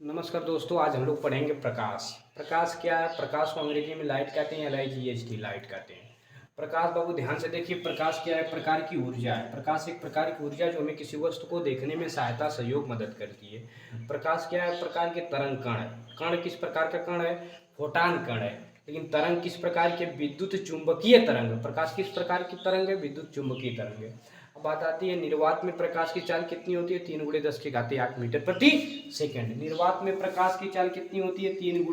नमस्कार दोस्तों, आज हम लोग पढ़ेंगे प्रकाश। प्रकाश क्या है? प्रकाश को अंग्रेजी में लाइट कहते हैं, LIGHT लाइट कहते हैं। प्रकाश बाबू ध्यान से देखिए, प्रकाश क्या है? प्रकार की ऊर्जा है। प्रकाश एक प्रकार की ऊर्जा जो हमें किसी वस्तु को देखने में सहायता सहयोग मदद करती है। प्रकाश क्या है? प्रकार के तरंग कण है। कण किस प्रकार का कण है? फोटान कण है। लेकिन तरंग किस प्रकार के? विद्युत चुंबकीय तरंग। प्रकाश किस प्रकार की तरंग है? विद्युत चुंबकीय तरंग है। अब बात आती है निर्वात में प्रकाश की चाल कितनी होती है? 3 × 10⁸ मीटर प्रति सेकंड। निर्वात में प्रकाश की चाल कितनी होती है? 3 ×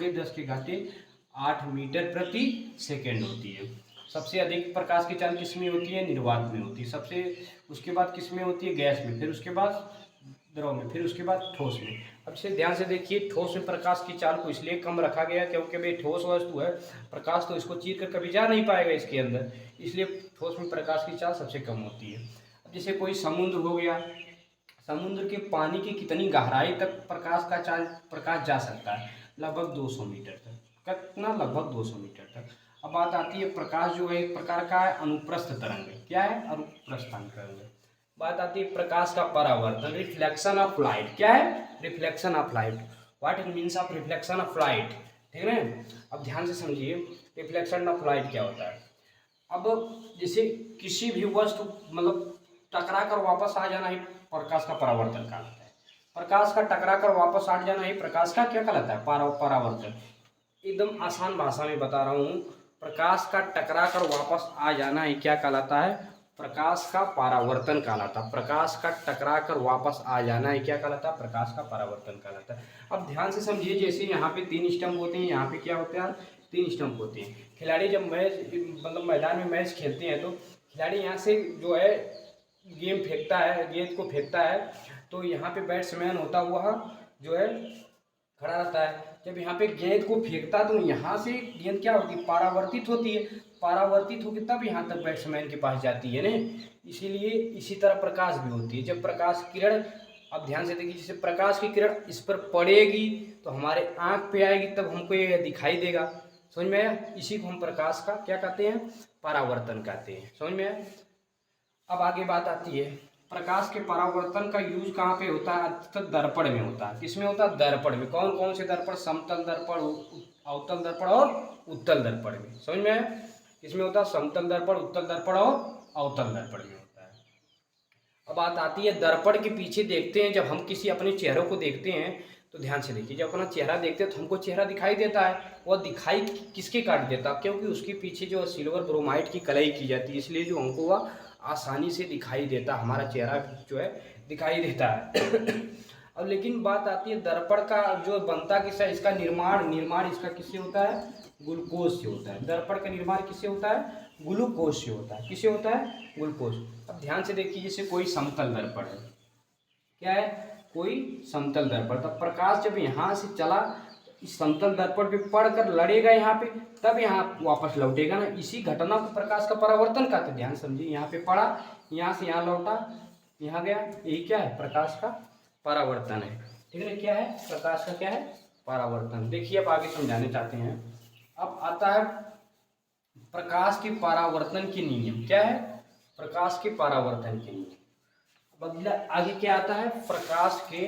10⁸ मीटर प्रति सेकंड होती है। सबसे अधिक प्रकाश की चाल किस में होती है? निर्वात में होती है। सबसे उसके बाद किस में होती है? गैस में, फिर उसके बाद द्रव में, फिर उसके बाद ठोस में। अब इसे ध्यान से देखिए, ठोस में प्रकाश की चाल को इसलिए कम रखा गया क्योंकि भाई ठोस वस्तु है, प्रकाश तो इसको चीर कर कभी जा नहीं पाएगा इसके अंदर, इसलिए ठोस में प्रकाश की चाल सबसे कम होती है। अब जैसे कोई समुद्र हो गया, समुद्र के पानी की कितनी गहराई तक प्रकाश जा सकता है? लगभग 200 मीटर तक। कितना? लगभग 200 मीटर तक। अब बात आती है, प्रकाश जो है एक प्रकार का है अनुप्रस्थ तरंग है। क्या है? अनुप्रस्थ तरंग है। बात आती है प्रकाश का परावर्तन, रिफ्लेक्शन ऑफ लाइट। क्या है? Reflection of light. What it means of reflection of light? ठीक है ना? अब ध्यान से समझिए, रिफ्लेक्शन ऑफ लाइट क्या होता है। अब जैसे किसी भी वस्तु मतलब टकरा कर वापस आ जाना ही प्रकाश का परावर्तन कहलाता है। प्रकाश का टकरा कर वापस आ जाना ही प्रकाश का क्या कहलाता है? परावर्तन। एकदम आसान भाषा में बता रहा हूँ, प्रकाश का टकरा कर वापस आ जाना ही क्या कहलाता है? प्रकाश का परावर्तन कहलाता है। प्रकाश का टकरा कर वापस आ जाना ही क्या कहलाता है? प्रकाश का परावर्तन कहलाता है। अब ध्यान से समझिए, जैसे यहाँ पे 3 स्टंप होते हैं, यहाँ पे क्या होता है? 3 स्टंप होते हैं। खिलाड़ी जब मैच मतलब मैदान में मैच खेलते हैं तो खिलाड़ी यहाँ से जो है गेम फेंकता है, गेंद को फेंकता है, तो यहाँ पे बैट्समैन होता हुआ जो है खड़ा रहता है। जब यहाँ पे गेंद को फेंकता तो यहाँ से गेंद क्या होती है? परावर्तित होती है। परावर्तित होकर तब यहाँ तक बैट्समैन के पास जाती है ना। इसीलिए इसी तरह प्रकाश भी होती है। जब प्रकाश किरण, अब ध्यान से देखिए, जैसे प्रकाश की किरण इस पर पड़ेगी तो हमारे आँख पे आएगी, तब हमको ये दिखाई देगा। समझ में आया? इसी को हम प्रकाश का क्या कहते हैं? परावर्तन कहते हैं। समझ में आया? अब आगे बात आती है, प्रकाश के परावर्तन का यूज कहाँ पे होता है? अधिकतर दर्पण में होता है। किसमें होता है? दर्पण में। कौन कौन से दर्पण? समतल दर्पण, अवतल दर्पण और उत्तल दर्पण में। समझ में आया? किसमें होता है? समतल दर्पण, उत्तल दर्पण और अवतल दर्पण में होता है। अब बात आती है, दर्पण के पीछे देखते हैं, जब हम किसी अपने चेहरों को देखते हैं तो ध्यान से देखिए, जब अपना चेहरा देखते हैं तो हमको चेहरा दिखाई देता है। वह दिखाई किसके काट देता है? क्योंकि उसके पीछे जो सिल्वर ब्रोमाइड की कलाई की जाती है, इसलिए जो हमको वह आसानी से दिखाई देता, हमारा चेहरा जो है दिखाई देता है। अब लेकिन बात आती है, दर्पण का जो बनता किससे? इसका निर्माण इसका किससे होता है? ग्लूकोज से होता है। दर्पण का निर्माण किससे होता है? ग्लूकोज से होता है। किससे होता है? ग्लूकोज। अब ध्यान से देखिए, जैसे कोई समतल दर्पण है। क्या है? कोई समतल दर्पण। तब प्रकाश जब यहाँ से चला, इस समतल दर्पण पे पड़कर लड़ेगा यहाँ पे, तब यहाँ वापस लौटेगा ना। इसी घटना को प्रकाश का परावर्तन कहते हैं। ध्यान समझिए, यहाँ पे पड़ा, यहाँ से यहाँ लौटा, यहाँ गया, यही क्या है? प्रकाश का परावर्तन है। ठीक है? क्या है? प्रकाश का क्या है? परावर्तन। देखिए, अब आगे समझाने चाहते हैं। अब आता है प्रकाश के परावर्तन के नियम। क्या है? प्रकाश के परावर्तन के नियम। बदला आगे क्या आता है? प्रकाश के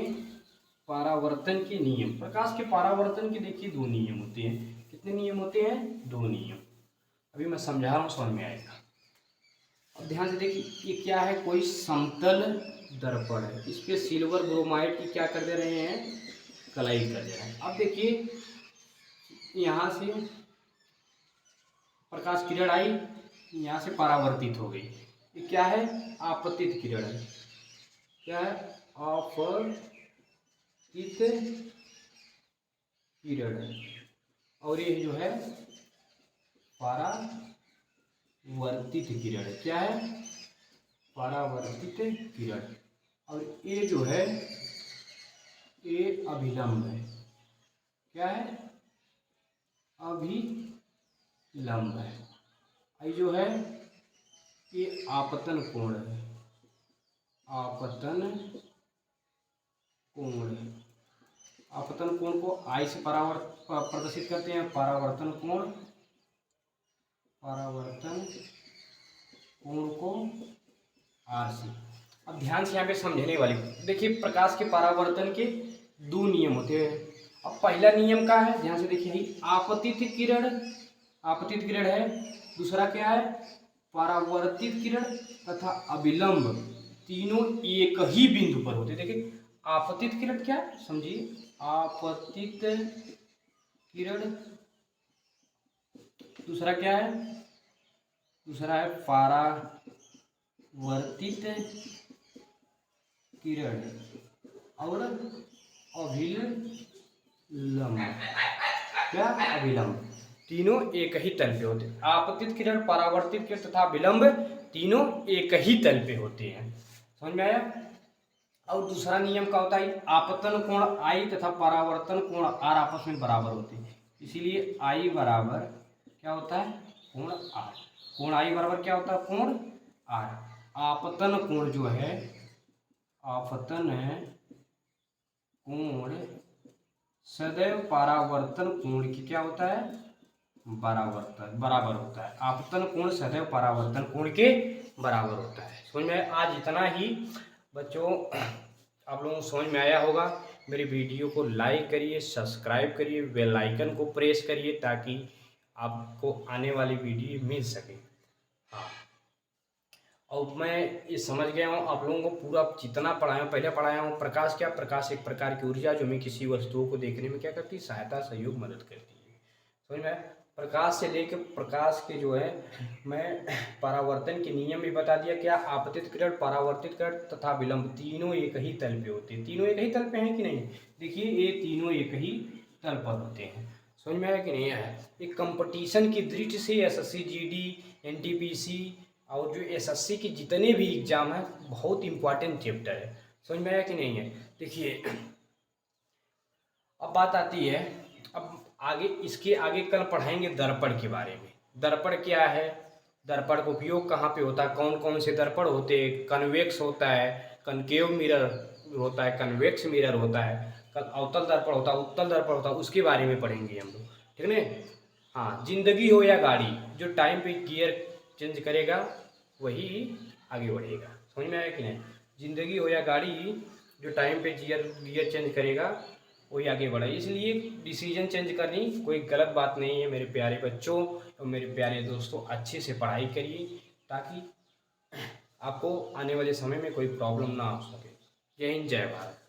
परावर्तन के नियम। प्रकाश के परावर्तन के देखिए 2 नियम होते हैं। कितने नियम होते हैं? 2 नियम। अभी मैं समझा रहा हूँ, समझ में आएगा। अब ध्यान से देखिए, ये क्या है? कोई समतल दर्पण है। इस पे सिल्वर ब्रोमाइड की क्या कर दे रहे हैं? कलाई कर दे रहे हैं। अब देखिए, यहाँ से प्रकाश किरण आई, यहाँ से परावर्तित हो गई। ये क्या है? आपतित किरण है। क्या है? आपतित किरण है। और ये जो है परावर्तित किरण है। क्या है? परावर्तित किरण। और ये जो है ये अभिलंब है। क्या है? अभिलंब है। ये जो है ये आपतन कोण है। आपतन कोण। आपतन कोण को आई से प्रदर्शित करते हैं। परावर्तन कोण, परावर्तन कोण को आर से। अब ध्यान से यहाँ पे समझने वाली देखिए, प्रकाश के परावर्तन के 2 नियम होते हैं। अब पहला नियम क्या है, ध्यान से देखिए, आपतित किरण, आपतित किरण है। दूसरा क्या है, परावर्तित किरण तथा अभिलंब, तीनों एक ही बिंदु पर होते। देखिए आपतित किरण क्या समझिए, आपतित किरण, दूसरा क्या है, दूसरा है परावर्तित किरण और अभिलंब, क्या अभिलंब, तीनों एक ही तल पे होते हैं। आपतित किरण, परावर्तित किरण तथा विलंब तीनों एक ही तल पे होते हैं। समझ में आया। और दूसरा नियम क्या होता है, आपतन कोण आई तथा परावर्तन कोण आर आपस में बराबर होते हैं। इसीलिए आई बराबर क्या होता है, कोण आर। कोण आई बराबर क्या होता है, कोण आर। आपतन कोण जो है, आपतन कोण सदैव परावर्तन कोण की क्या होता है, बराबर होता है। आपतन कोण सदैव परावर्तन कोण के बराबर होता है। समझ में, आज इतना ही बच्चों, आप लोगों को समझ में आया होगा। मेरी वीडियो को लाइक करिए, सब्सक्राइब करिए, बेल आइकन को प्रेस करिए ताकि आपको आने वाली वीडियो मिल सके। हाँ, और मैं ये समझ गया हूँ आप लोगों को पूरा जितना पढ़ाया हूँ, पहले पढ़ाया हूँ। प्रकाश क्या, प्रकाश एक प्रकार की ऊर्जा जो हमें किसी वस्तुओं को देखने में क्या करती है, सहायता, सहयोग, मदद करती है। समझ में। प्रकाश से लेकर प्रकाश के जो है, मैं परावर्तन के नियम भी बता दिया। क्या, आपतित किरण, परावर्तित किरण तथा विलंब तीनों एक ही तल पे होते हैं। तीनों एक ही तल पे हैं कि नहीं, देखिए ये तीनों एक ही तल पर होते हैं। समझ में आया कि नहीं आया। एक कंपटीशन की दृष्टि से एसएससी, जीडी, एनटीपीसी और जो एसएससी के जितने भी एग्जाम है, बहुत इंपॉर्टेंट चैप्टर है। समझ में आया कि नहीं है। देखिए अब बात आती है, अब आगे इसके आगे कल पढ़ाएंगे दर्पण के बारे में। दर्पण क्या है, दर्पण का उपयोग कहाँ पे होता है, कौन कौन से दर्पण होते हैं। कन्वेक्स होता है, कनकेव मिरर होता है, कन्वेक्स मिरर होता है, अवतल दर्पण होता है, उत्तल दर्पण होता है, उसके बारे में पढ़ेंगे हम लोग, ठीक है। हाँ, जिंदगी हो या गाड़ी, जो टाइम पे गियर चेंज करेगा वही आगे बढ़ेगा। समझ में आया कि नहीं। जिंदगी हो या गाड़ी, जो टाइम पे गियर चेंज करेगा वही आगे बढ़े। इसलिए डिसीजन चेंज करनी कोई गलत बात नहीं है। मेरे प्यारे बच्चों और मेरे प्यारे दोस्तों, अच्छे से पढ़ाई करिए ताकि आपको आने वाले समय में कोई प्रॉब्लम ना हो सके। जय हिंद, जय भारत।